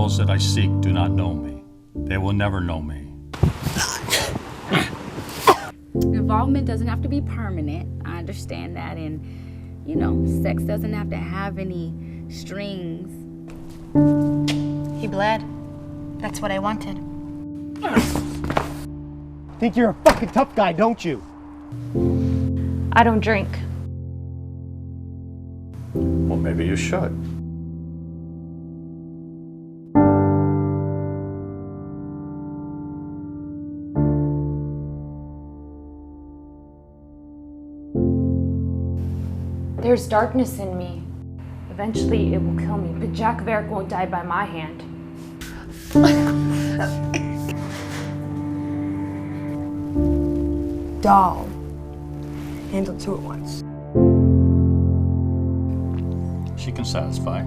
those that I seek do not know me. They will never know me. Involvement doesn't have to be permanent. I understand that. And, you know, sex doesn't have to have any strings. He bled. That's what I wanted. Think you're a fucking tough guy, don't you? I don't drink. Well, maybe you should. There's darkness in me. Eventually it will kill me, but Jack Varick won't die by my hand. Doll. Handled two at once. She can satisfy.